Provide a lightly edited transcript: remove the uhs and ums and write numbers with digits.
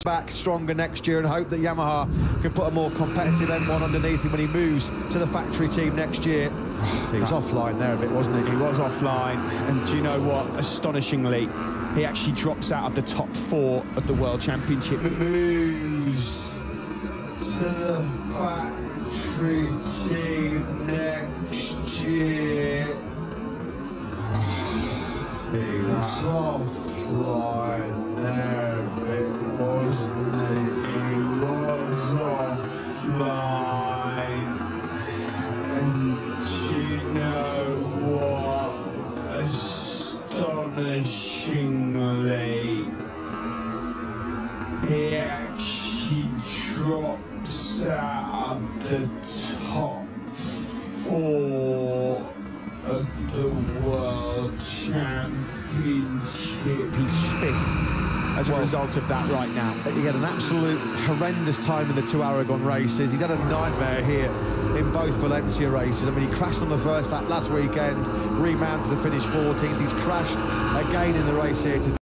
back stronger next year and hope that Yamaha can put a more competitive M1 underneath him when he moves to the factory team next year. He was offline there a bit, wasn't he? He was offline, and do you know what? Astonishingly, he actually drops out of the top 4 of the World Championship. Moves to the factory team next year. He was offline there a bit, wasn't he? He was offline. And you know what? Astonishingly, he actually drops out of the top 4 of the World Championship. He's 5th as a result of that right now. He had an absolute horrendous time in the 2 Aragon races. He's had a nightmare here in both Valencia races. I mean, he crashed on the first lap last weekend, remounted to the finish 14th. He's crashed again in the race here today.